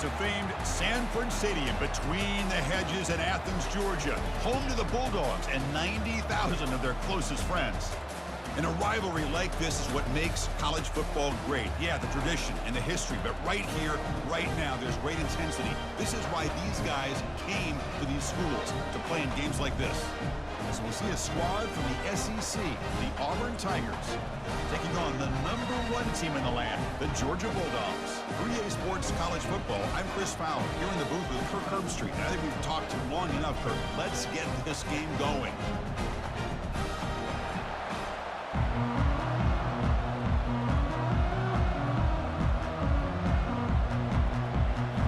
to famed Sanford Stadium between the hedges in Athens, Georgia, home to the Bulldogs and 90,000 of their closest friends. And a rivalry like this is what makes college football great. Yeah, the tradition and the history, but right here, right now, there's great intensity. This is why these guys came to these schools to play in games like this. So we'll see a squad from the SEC, the Auburn Tigers, taking on the #1 team in the land, the Georgia Bulldogs. 3A Sports College Football, I'm Chris Fowler, here in the booth with Kirk Herbstreit. I think we've talked long enough, Kirk. Let's get this game going.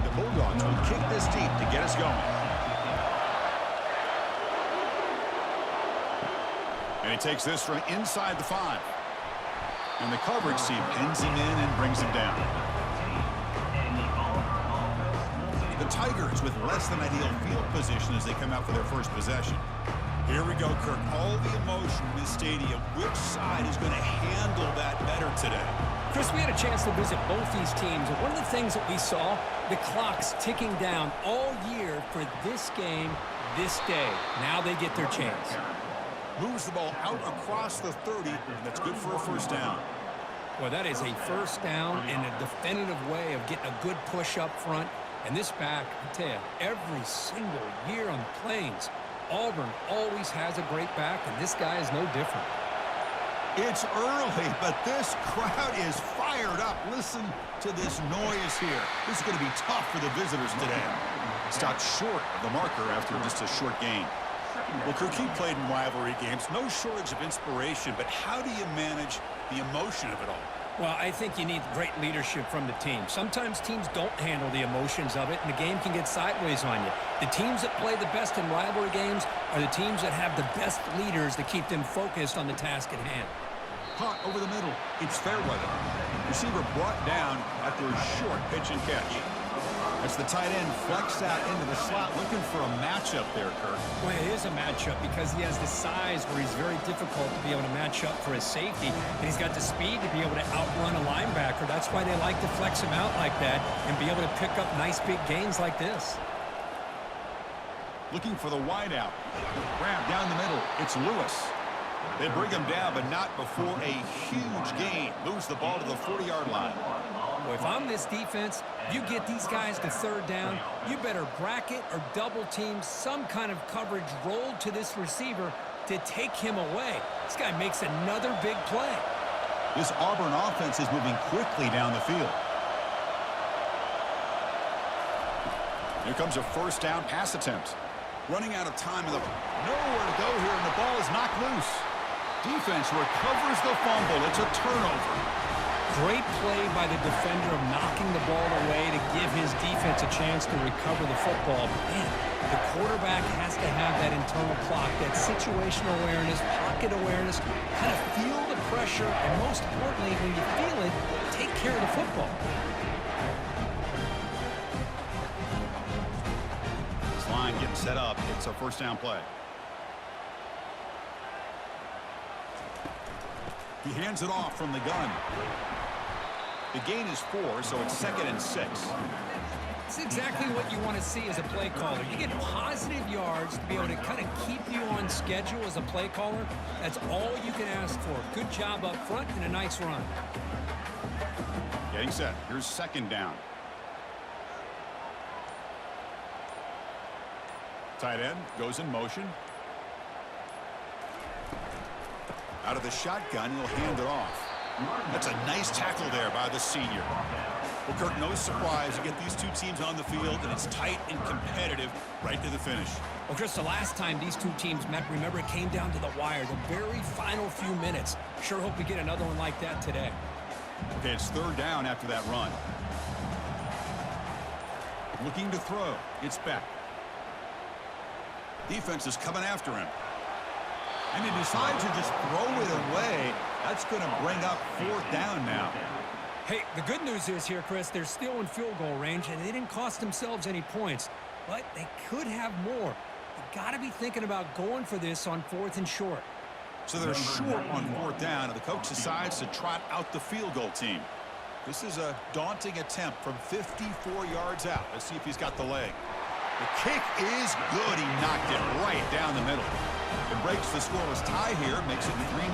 The Bulldogs will kick this deep to get us going. And he takes this from inside the 5. And the coverage team pins him in and brings him down. The Tigers with less than ideal field position as they come out for their first possession. Here we go, Kirk. All the emotion in this stadium. Which side is going to handle that better today? Chris, we had a chance to visit both these teams, and one of the things that we saw, the clock's ticking down all year for this game, this day. Now they get their chance. Moves the ball out across the 30, and that's good for a first down. Well, that is a first down and a definitive way of getting a good push up front. And this back, I tell you, every single year on the Plains, Auburn always has a great back, and this guy is no different. It's early, but this crowd is fired up. Listen to this noise here. This is going to be tough for the visitors today. Stopped short of the marker after just a short gain. Well, Kirk, he played in rivalry games. No shortage of inspiration, but how do you manage the emotion of it all? Well, I think you need great leadership from the team. Sometimes teams don't handle the emotions of it, and the game can get sideways on you. The teams that play the best in rivalry games are the teams that have the best leaders to keep them focused on the task at hand. Caught over the middle. It's fair weather. Receiver brought down after a short pitch and catch. That's the tight end flexed out into the slot, looking for a matchup there, Kirk. Well, it is a matchup because he has the size where he's very difficult to be able to match up for his safety, and he's got the speed to be able to outrun a linebacker. That's why they like to flex him out like that and be able to pick up nice big gains like this. Looking for the wideout. Grab down the middle. It's Lewis. They bring him down, but not before a huge gain. Moves the ball to the 40-yard line. Well, if I'm this defense, you get these guys to third down, you better bracket or double team some kind of coverage rolled to this receiver to take him away. This guy makes another big play. This Auburn offense is moving quickly down the field. Here comes a first down pass attempt. Running out of time, and nowhere to go here, and the ball is knocked loose. Defense recovers the fumble. It's a turnover. Great play by the defender of knocking the ball away to give his defense a chance to recover the football. But man, the quarterback has to have that internal clock, that situational awareness, pocket awareness, kind of feel the pressure, and most importantly, when you feel it, take care of the football. This line getting set up. It's a first down play. He hands it off from the gun. The gain is 4, so it's 2nd and 6. It's exactly what you want to see as a play caller. You get positive yards to be able to kind of keep you on schedule as a play caller. That's all you can ask for. Good job up front and a nice run. Getting set. Here's 2nd down. Tight end goes in motion. Out of the shotgun, he'll hand it off. That's a nice tackle there by the senior. Well, Kirk, no surprise. You get these two teams on the field, and it's tight and competitive right to the finish. Well, Chris, the last time these two teams met, remember, it came down to the wire, the very final few minutes. Sure hope we get another one like that today. Okay, it's 3rd down after that run. Looking to throw. It's Beck. Defense is coming after him. And he decides to just throw it away. That's going to bring up 4th down now. Hey, the good news is here, Chris, they're still in field goal range, and they didn't cost themselves any points. But they could have more. You got to be thinking about going for this on 4th and short. So they're short on 4th down, and the coach decides to trot out the field goal team. This is a daunting attempt from 54 yards out. Let's see if he's got the leg. The kick is good. He knocked it right down the middle. It breaks the scoreless tie here, makes it 3-0.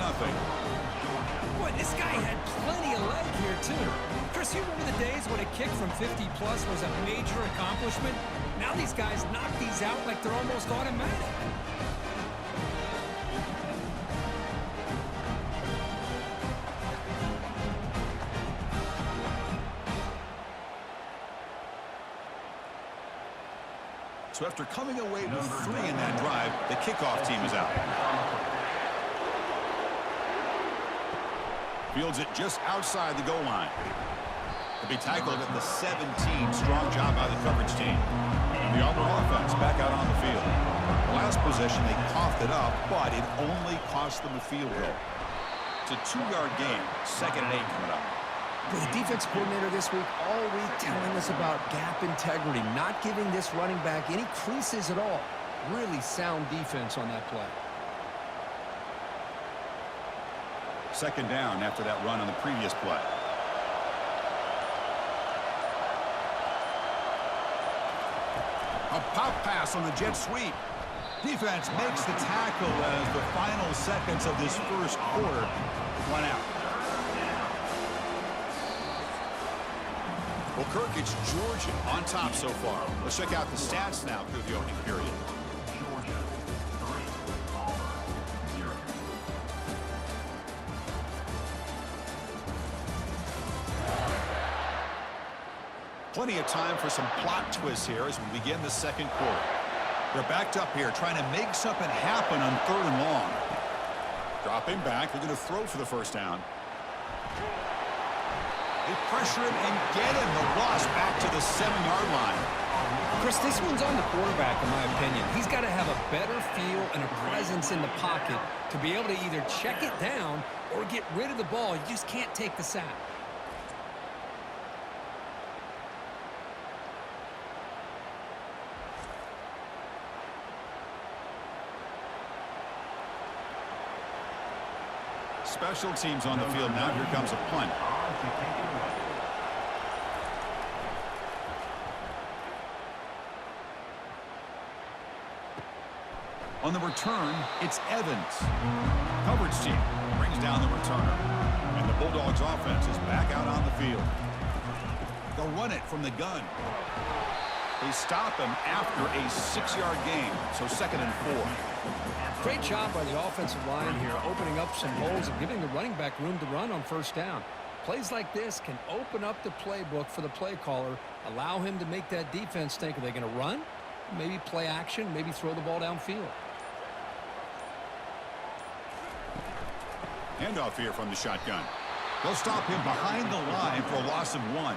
Boy, this guy had plenty of leg here, too. Chris, you remember the days when a kick from 50-plus was a major accomplishment? Now these guys knock these out like they're almost automatic. So after coming away with 3 in that drive, the kickoff team is out. Fields it just outside the goal line. To be tackled at the 17. Strong job by the coverage team. And the Auburn offense back out on the field. The last possession, they coughed it up, but it only cost them a field goal. It's a 2-yard game. 2nd and 8 coming up. The defense coordinator this week all week telling us about gap integrity, not giving this running back any creases at all. Really sound defense on that play. 2nd down after that run on the previous play. A pop pass on the jet sweep. Defense makes the tackle as the final seconds of this first quarter run out. Well, Kirk, it's Georgia on top so far. Let's check out the stats now through the opening period. Plenty of time for some plot twists here as we begin the second quarter. They're backed up here trying to make something happen on 3rd and long. Dropping back. They're going to throw for the first down. They pressure him and get him. The loss back to the 7-yard line. Chris, this one's on the quarterback, in my opinion. He's got to have a better feel and a presence in the pocket to be able to either check it down or get rid of the ball. You just can't take the sack. Special teams on the field now. Here comes a punt. On the return, it's Evans. Coverage team brings down the returner. And the Bulldogs offense is back out on the field. They'll run it from the gun. They stop him after a 6-yard gain, so 2nd and 4. Great job by the offensive line here, opening up some holes and giving the running back room to run on 1st down. Plays like this can open up the playbook for the play caller, allow him to make that defense think, are they going to run? Maybe play action, maybe throw the ball downfield. Handoff here from the shotgun. They'll stop him behind the line for a loss of 1.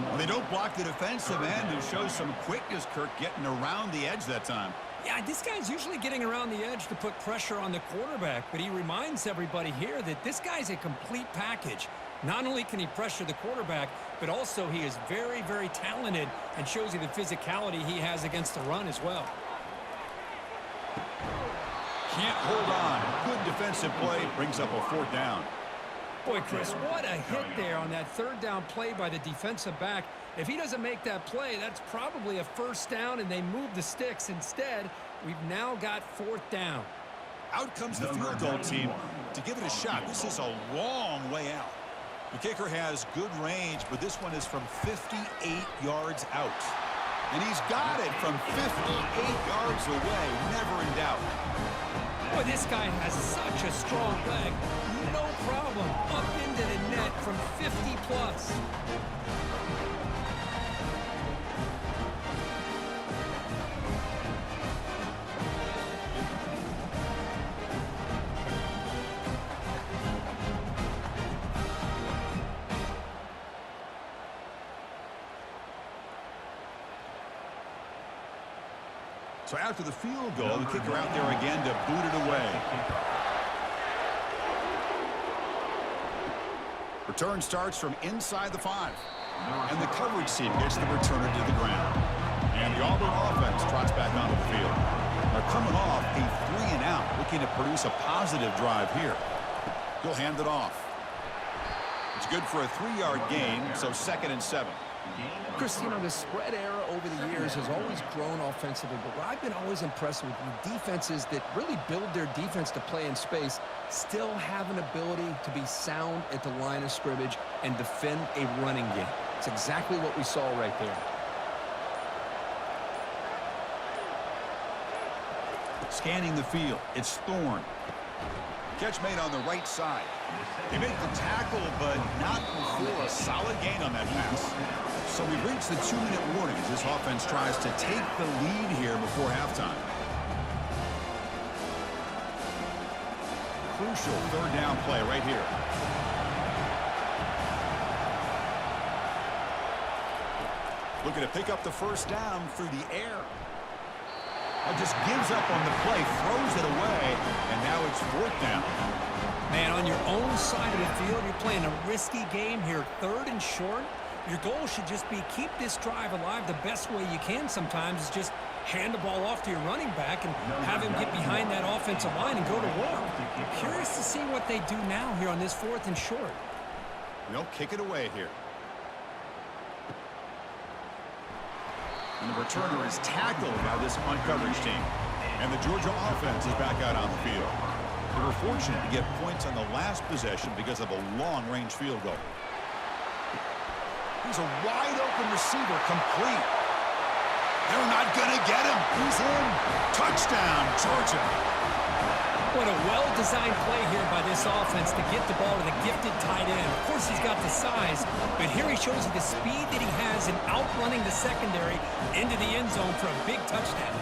Well, they don't block the defensive end, who shows some quickness, Kirk, getting around the edge that time. Yeah, this guy's usually getting around the edge to put pressure on the quarterback, but he reminds everybody here that this guy's a complete package. Not only can he pressure the quarterback, but also he is very, very talented and shows you the physicality he has against the run as well. Can't hold on. Good defensive play. Brings up a 4th down. Boy, Chris, what a hit there on that 3rd down play by the defensive back. If he doesn't make that play, that's probably a 1st down, and they move the sticks. Instead, we've now got 4th down. Out comes the field goal team to give it a shot. This is a long way out. The kicker has good range, but this one is from 58 yards out. And he's got it from 58 yards away. Never in doubt. Boy, this guy has such a strong leg. No problem. Up into the net from 50-plus. So after the field goal, the kicker out there again to boot it away. Return starts from inside the 5. And the coverage team gets the returner to the ground. And the Auburn offense trots back onto the field. They're coming off a 3-and-out, looking to produce a positive drive here. He'll hand it off. It's good for a 3-yard gain, so 2nd and 7. Chris, you know, the spread era over the years has always grown offensively, but what I've been always impressed with defenses that really build their defense to play in space still have an ability to be sound at the line of scrimmage and defend a running game. It's exactly what we saw right there. Scanning the field, it's Thorne. Catch made on the right side. They make the tackle, but not before a solid gain on that pass. So we've reached the 2-minute warning as this offense tries to take the lead here before halftime. Crucial 3rd down play right here. Looking to pick up the 1st down through the air. Just gives up on the play, throws it away, and now it's 4th down. Man, on your own side of the field, you're playing a risky game here. 3rd and short. Your goal should just be keep this drive alive the best way you can sometimes is just hand the ball off to your running back and have him get behind that offensive line and go to work. Curious to see what they do now here on this 4th and short. They'll kick it away here. And the returner is tackled by this punt-coverage team. And the Georgia offense is back out on the field. They were fortunate to get points on the last possession because of a long-range field goal. He's a wide-open receiver, complete. They're not going to get him. He's in. Touchdown, Georgia. What a well-designed play here by this offense to get the ball to the gifted tight end. Of course, he's got the size, but here he shows you the speed that he has in outrunning the secondary into the end zone for a big touchdown.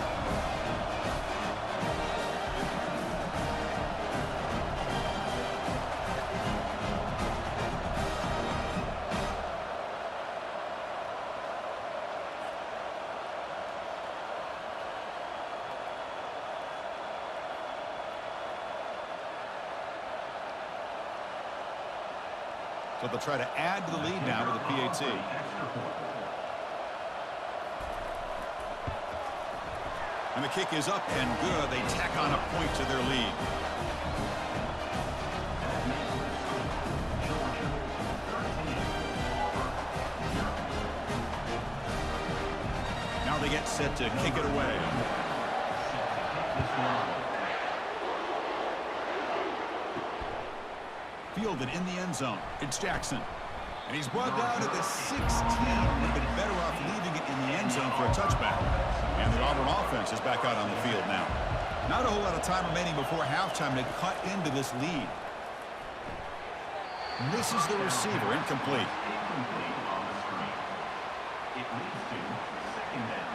So they'll try to add to the lead now with the PAT. And the kick is up and good. They tack on a point to their lead. Now they get set to kick it away. Fielded in the end zone. It's Jackson. And he's brought down at the 16. Would have been better off leaving it in the end zone for a touchback. And the Auburn offense is back out on the field now. Not a whole lot of time remaining before halftime to cut into this lead. Misses the receiver. Incomplete. It leads to 2nd down.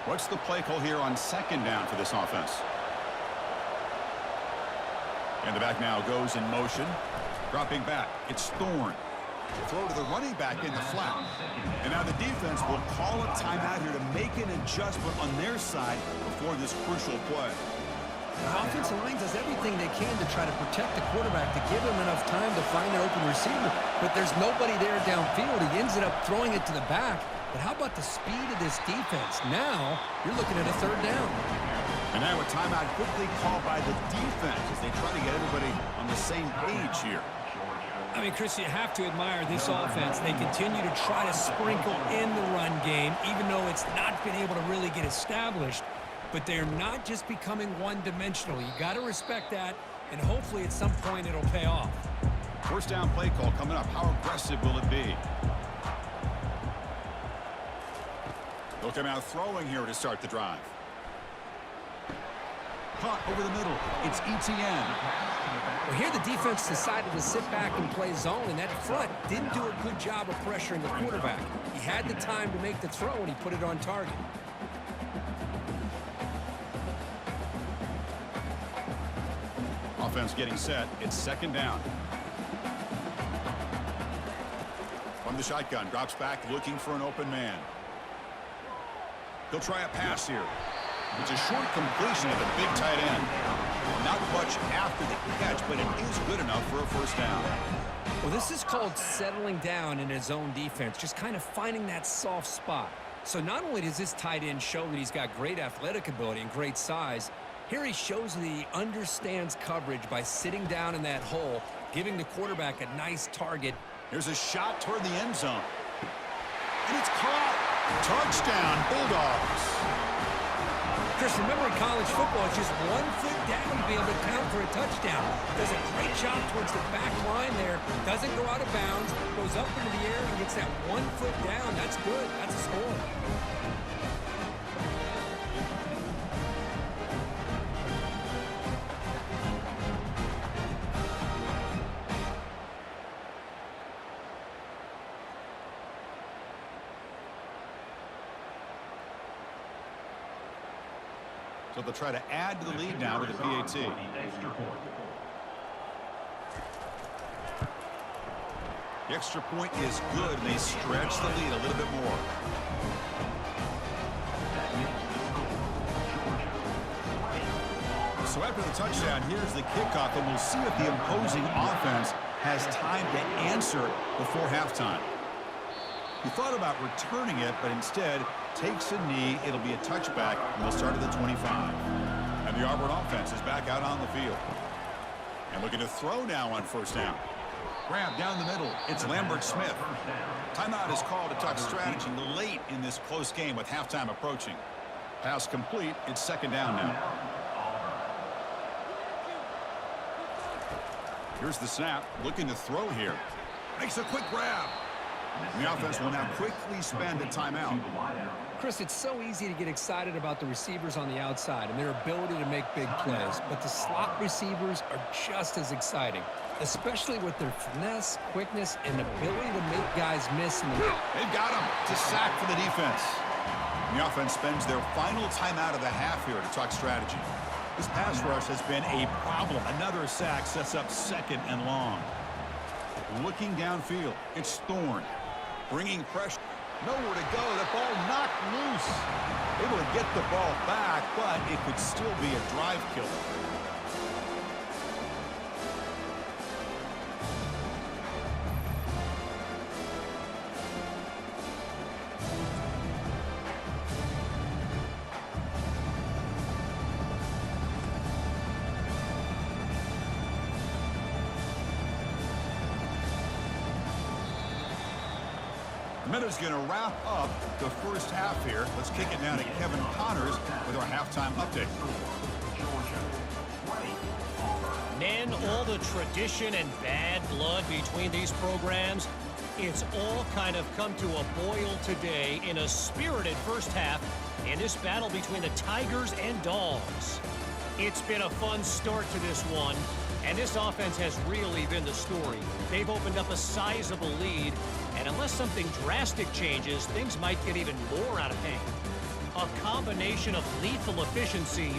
What's the play call here on 2nd down for this offense? And the back now goes in motion. Dropping back, it's Thorne. Throw to the running back in the flat. And now the defense will call a timeout here to make an adjustment on their side before this crucial play. The offensive line does everything they can to try to protect the quarterback, to give him enough time to find an open receiver. But there's nobody there downfield. He ends up throwing it to the back. But how about the speed of this defense? Now you're looking at a 3rd down. And now a timeout quickly called by the defense as they try to get everybody on the same page here. I mean, Chris, you have to admire this offense. They continue to try to sprinkle in the run game, even though it's not been able to really get established. But they're not just becoming one-dimensional. You got to respect that, and hopefully at some point it'll pay off. 1st down play call coming up. How aggressive will it be? They'll come out throwing here to start the drive. Caught over the middle. It's Etienne. Well, here the defense decided to sit back and play zone, and that front didn't do a good job of pressuring the quarterback. He had the time to make the throw, and he put it on target. Offense getting set. It's 2nd down. From the shotgun, drops back looking for an open man. He'll try a pass here. It's a short completion of the big tight end. Not much after the catch, but it is good enough for a 1st down. Well, this is called settling down in his own defense, just kind of finding that soft spot. So not only does this tight end show that he's got great athletic ability and great size, here he shows that he understands coverage by sitting down in that hole, giving the quarterback a nice target. Here's a shot toward the end zone. And it's caught. Touchdown, Bulldogs. Chris, remember in college football, it's just 1 foot down to be able to count for a touchdown. Does a great job towards the back line there. Doesn't go out of bounds. Goes up into the air and gets that 1 foot down. That's good. That's a score. So they'll try to add to the lead now with the PAT. The extra point is good, and they stretch the lead a little bit more. So after the touchdown, here's the kickoff, and we'll see if the opposing offense has time to answer before halftime. He thought about returning it, but instead takes a knee. It'll be a touchback, and they'll start at the 25. And the Auburn offense is back out on the field. And looking to throw now on first down. Grab down the middle. It's Lambert-Smith. Timeout is called to talk strategy late in this close game with halftime approaching. Pass complete. It's second down now. Here's the snap. Looking to throw here. Makes a quick grab. The offense will now quickly spend a timeout. Chris, it's so easy to get excited about the receivers on the outside and their ability to make big plays, but the slot receivers are just as exciting, especially with their finesse, quickness, and ability to make guys miss. They've got him. It's a sack for the defense. And the offense spends their final timeout of the half here to talk strategy. This pass rush has been a problem. Another sack sets up second and long. Looking downfield, it's Thorne. Bringing pressure. Nowhere to go. The ball knocked loose. Able to get the ball back, but it could still be a drive killer. Minute's going to wrap up the first half here. Let's kick it down to Kevin Connors with our halftime update. Man, all the tradition and bad blood between these programs, it's all kind of come to a boil today in a spirited first half in this battle between the Tigers and Dogs. It's been a fun start to this one, and this offense has really been the story. They've opened up a sizable lead, and unless something drastic changes, things might get even more out of hand. A combination of lethal efficiency,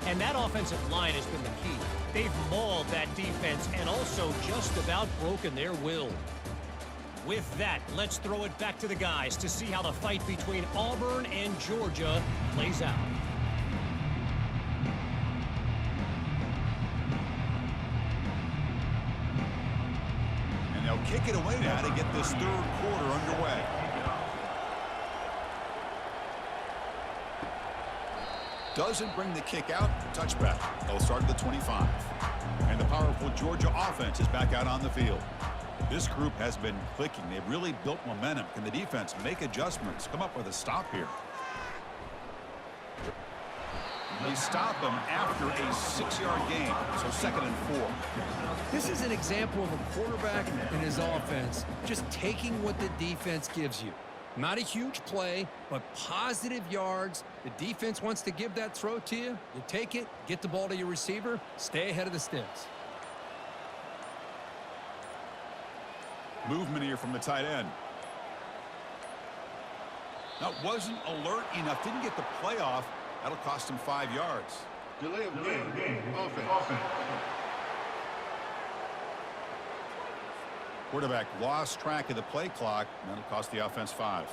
and that offensive line has been the key. They've mauled that defense and also just about broken their will. With that, let's throw it back to the guys to see how the fight between Auburn and Georgia plays out. They'll kick it away now to get this third quarter underway. Doesn't bring the kick out. Touchback. They'll start at the 25. And the powerful Georgia offense is back out on the field. This group has been clicking. They've really built momentum. Can the defense make adjustments? Come up with a stop here. They stop him after a 6-yard gain, so second and 4. This is an example of a quarterback and his offense just taking what the defense gives you. Not a huge play, but positive yards. The defense wants to give that throw to you. You take it, get the ball to your receiver, stay ahead of the sticks. Movement here from the tight end. That wasn't alert enough. Didn't get the play off. That'll cost him 5 yards. Delay of game. Offense. Quarterback lost track of the play clock, and that'll cost the offense 5.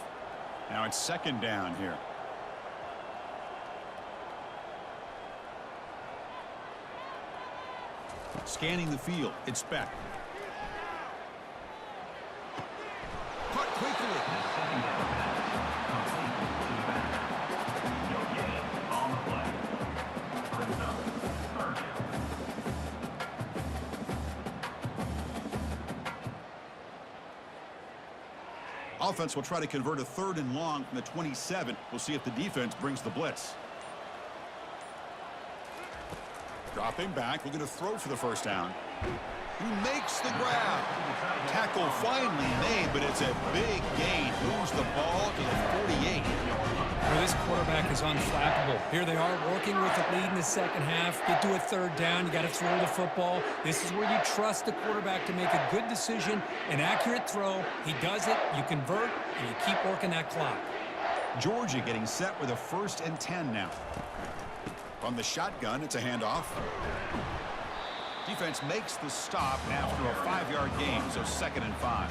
Now it's second down here. Scanning the field, it's Beck. Cut quickly. Offense will try to convert a 3rd and long from the 27. We'll see if the defense brings the blitz. Dropping back, looking to throw for the first down. He makes the grab. Tackle finally made, but it's a big gain. Moves the ball to the 48. Well, this quarterback is unflappable. Here they are working with the lead in the second half. Get to a 3rd down. You got to throw the football. This is where you trust the quarterback to make a good decision, an accurate throw. He does it, you convert, and you keep working that clock. Georgia getting set with a 1st and 10 now. From the shotgun, it's a handoff. Defense makes the stop after a 5-yard gain, so 2nd and 5.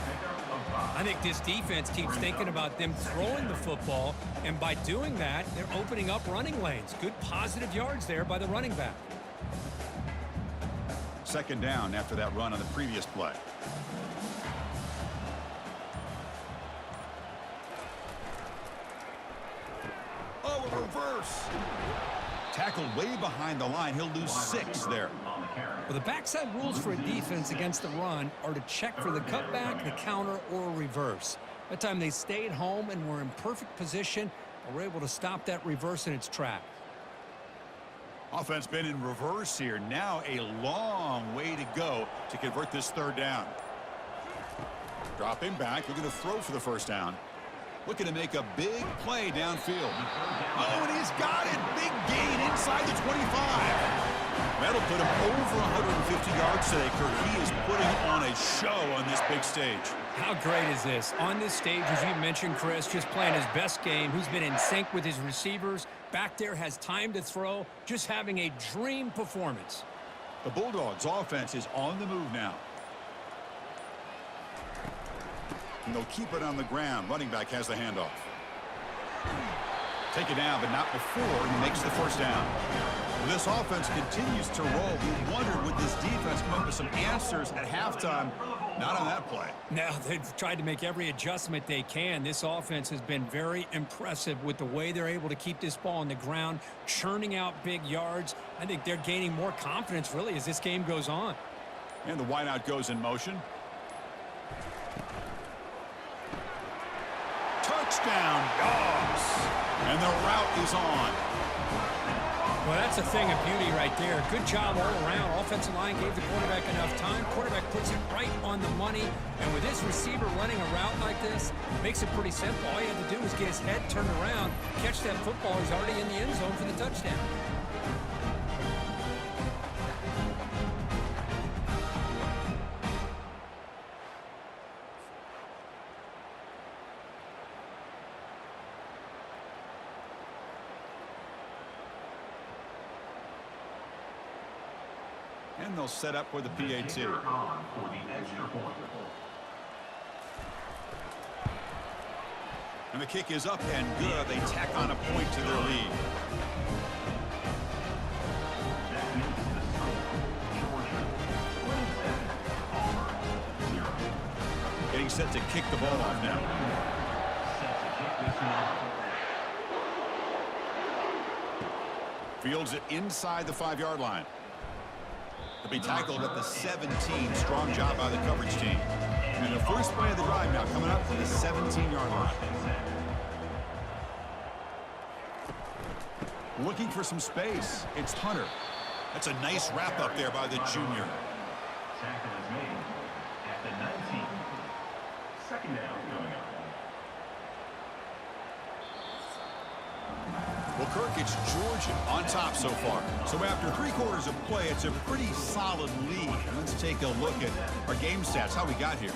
I think this defense keeps thinking about them throwing the football, and by doing that, they're opening up running lanes. Good positive yards there by the running back. 2nd down after that run on the previous play. Oh, a reverse. Tackled way behind the line. He'll lose 6 there. Well, the backside rules for a defense against the run are to check for the cutback, the counter, or a reverse. That time they stayed home and were in perfect position and were able to stop that reverse in its track. Offense been in reverse here. Now a long way to go to convert this 3rd down. Dropping back, looking to throw for the first down. Looking to make a big play downfield. Oh, and he's got it. Big gain inside the 25. That'll put him over 150 yards today, Kirk. He is putting on a show on this big stage. How great is this? On this stage, as you mentioned, Chris, just playing his best game. He's been in sync with his receivers. Back there, has time to throw. Just having a dream performance. The Bulldogs' offense is on the move now. And they'll keep it on the ground. Running back has the handoff. Take it down, but not before he makes the first down. This offense continues to roll. We wondered, would this defense come up with some answers at halftime? Not on that play. Now, they've tried to make every adjustment they can. This offense has been very impressive with the way they're able to keep this ball on the ground, churning out big yards. I think they're gaining more confidence, really, as this game goes on. And the wideout goes in motion. Touchdown, Dogs. And the route is on. Well, that's a thing of beauty right there. Good job all around. Offensive line gave the quarterback enough time. Quarterback puts it right on the money. And with his receiver running a route like this, makes it pretty simple. All you have to do is get his head turned around, catch that football. He's already in the end zone for the touchdown. And they'll set up for the PAT. And the kick is up and good. They tack on a point to their lead. Getting set to kick the ball off now. Fields it inside the 5-yard line. To be tackled at the 17. Strong job by the coverage team. And the first play of the drive now coming up from the 17-yard line. Looking for some space. It's Hunter. That's a nice wrap up there by the junior. Tackle is made at the 19. 2nd down going on. Well, Kirk, it's Georgia on top so far. So after 3 quarters of play, it's a pretty solid lead. Let's take a look at our game stats, how we got here.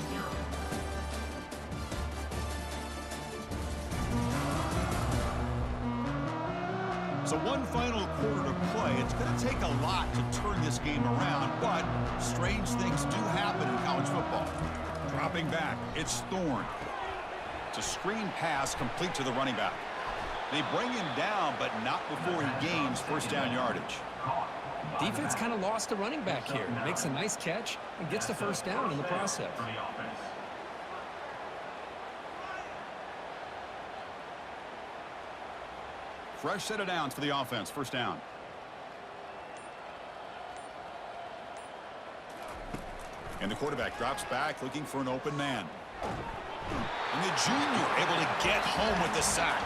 So one final quarter to play. It's going to take a lot to turn this game around, but strange things do happen in college football. Dropping back, it's Thorne. It's a screen pass complete to the running back. They bring him down, but not before he gains first down yardage. Defense kind of lost the running back here. Makes a nice catch and gets the first down in the process. Fresh set of downs for the offense. First down. And the quarterback drops back looking for an open man. And the junior able to get home with the sack.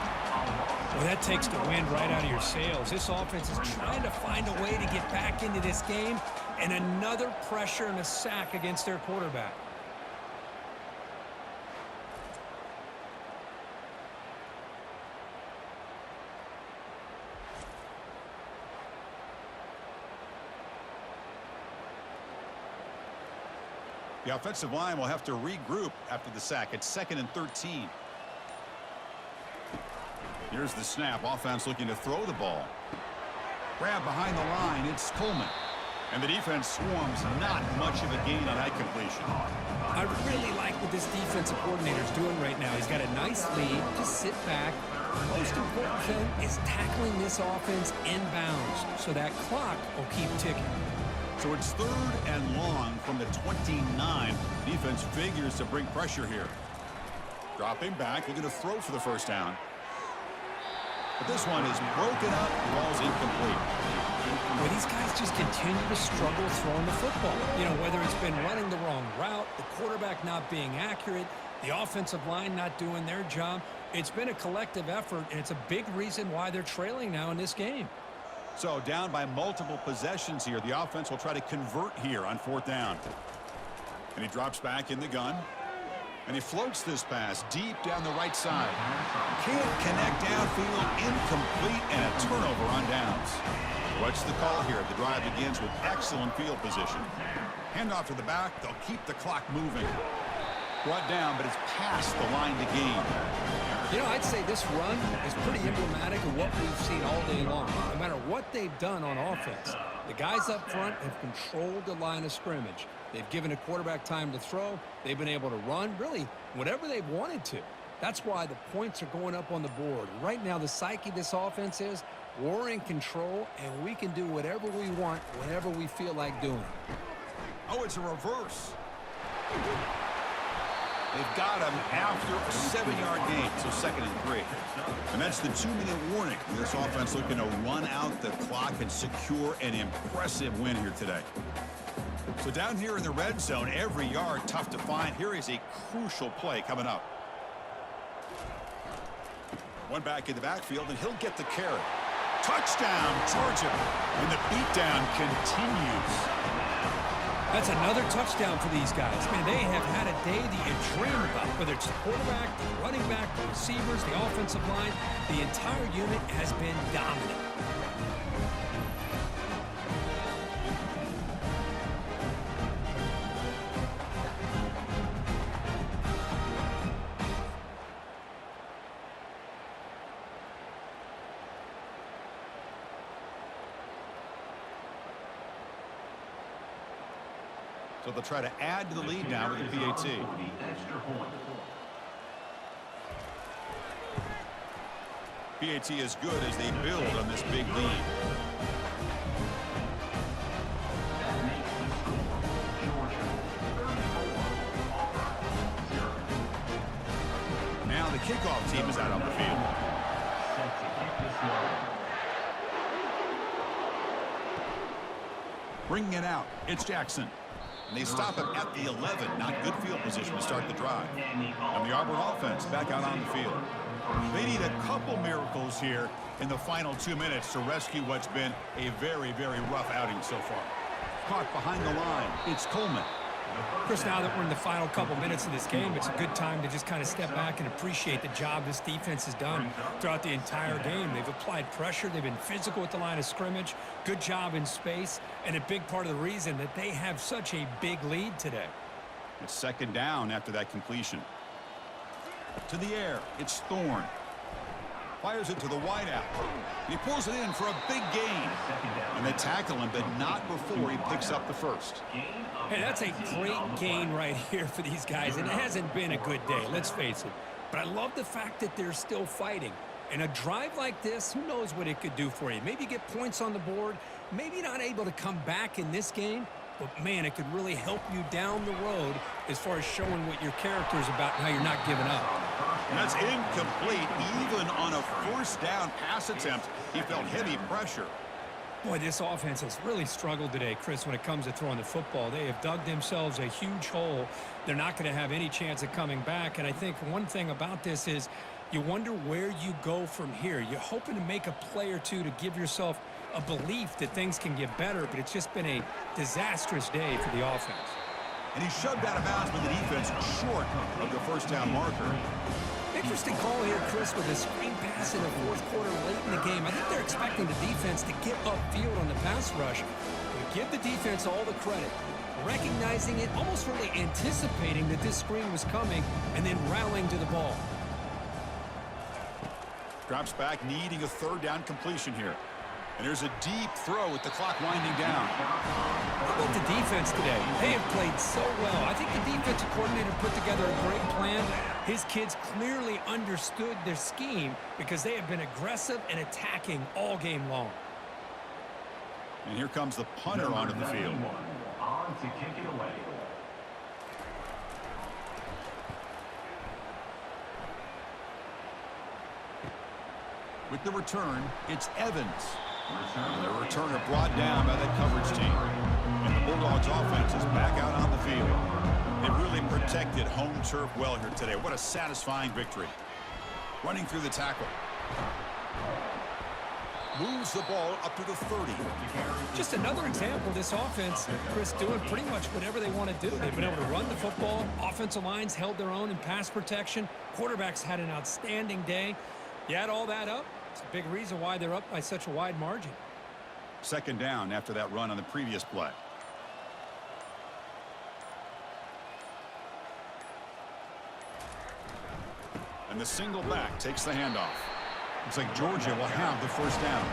Well, that takes the wind right out of your sails. This offense is trying to find a way to get back into this game, and another pressure and a sack against their quarterback. The offensive line will have to regroup after the sack. It's 2nd and 13. Here's the snap. Offense looking to throw the ball. Grab behind the line. It's Coleman. And the defense swarms. Not much of a gain on that completion. I really like what this defensive coordinator is doing right now. He's got a nice lead. Just sit back. The most important thing is tackling this offense inbounds so that clock will keep ticking. So it's 3rd and long from the 29. Defense figures to bring pressure here. Dropping back, looking to throw for the first down. But this one is broken up. Ball's incomplete. Well, these guys just continue to struggle throwing the football. You know, whether it's been running the wrong route, the quarterback not being accurate, the offensive line not doing their job. It's been a collective effort, and it's a big reason why they're trailing now in this game. So down by multiple possessions here. The offense will try to convert here on 4th down. And he drops back in the gun. And he floats this pass deep down the right side. Can't connect downfield. Incomplete and a turnover on downs. What's the call here? The drive begins with excellent field position. Handoff to the back. They'll keep the clock moving. Brought down, but it's past the line to gain. You know, I'd say this run is pretty emblematic of what we've seen all day long. No matter what they've done on offense, the guys up front have controlled the line of scrimmage. They've given a quarterback time to throw. They've been able to run, really, whatever they've wanted to. That's why the points are going up on the board. Right now, the psyche of this offense is we're in control, and we can do whatever we want, whenever we feel like doing. Oh, it's a reverse. They've got him after a 7-yard gain, so 2nd and 3. And that's the 2-minute warning. This offense looking to run out the clock and secure an impressive win here today. So down here in the red zone, every yard tough to find. Here is a crucial play coming up. One back in the backfield, and he'll get the carry. Touchdown, Georgia. And the beatdown continues. That's another touchdown for these guys. Man, they have had a day that you dream about. Whether it's the quarterback, the running back, the receivers, the offensive line, the entire unit has been dominant. So they'll try to add to the lead now with the PAT. PAT is good as they build on this big lead. Now the kickoff team is out on the field. Bringing it out, it's Jackson. And they stop him at the 11. Not good field position to start the drive. And the Auburn offense back out on the field. They need a couple miracles here in the final 2 minutes to rescue what's been a very, very rough outing so far. Caught behind the line. It's Coleman. Chris, now that we're in the final couple minutes of this game, it's a good time to just kind of step back and appreciate the job this defense has done throughout the entire game. They've applied pressure. They've been physical at the line of scrimmage. Good job in space. And a big part of the reason that they have such a big lead today. It's 2nd down after that completion. To the air. It's Thorne. Fires it to the wideout. He pulls it in for a big gain. And they tackle him, but not before he picks up the first. Hey, that's a great gain right here for these guys. And it hasn't been a good day, let's face it. But I love the fact that they're still fighting. And a drive like this, who knows what it could do for you. Maybe get points on the board. Maybe not able to come back in this game. But, man, it could really help you down the road as far as showing what your character is about and how you're not giving up. And that's incomplete. Even on a 1st down pass attempt, he felt heavy pressure. Boy, this offense has really struggled today, Chris, when it comes to throwing the football. They have dug themselves a huge hole. They're not going to have any chance of coming back. And I think one thing about this is you wonder where you go from here. You're hoping to make a play or two to give yourself a belief that things can get better, but it's just been a disastrous day for the offense. And he shoved out of bounds with the defense short of the first down marker. Interesting call here, Chris, with a screen pass in the fourth quarter late in the game. I think they're expecting the defense to get upfield on the pass rush. We give the defense all the credit, recognizing it, almost really anticipating that this screen was coming, and then rallying to the ball. Drops back, needing a third down completion here. And there's a deep throw with the clock winding down. How about the defense today? They have played so well. I think the defensive coordinator put together a great plan. His kids clearly understood their scheme because they have been aggressive and attacking all game long. And here comes the punter onto the field. On to kick it away. With the return, it's Evans. And the returner brought down by that coverage team. And the Bulldogs offense is back out on the field. They really protected home turf well here today. What a satisfying victory. Running through the tackle. Moves the ball up to the 30. Just another example of this offense, Chris, doing pretty much whatever they want to do. They've been able to run the football. Offensive lines held their own in pass protection. Quarterbacks had an outstanding day. You add all that up, it's a big reason why they're up by such a wide margin. Second down after that run on the previous play. And the single back takes the handoff. Looks like Georgia will have the first down.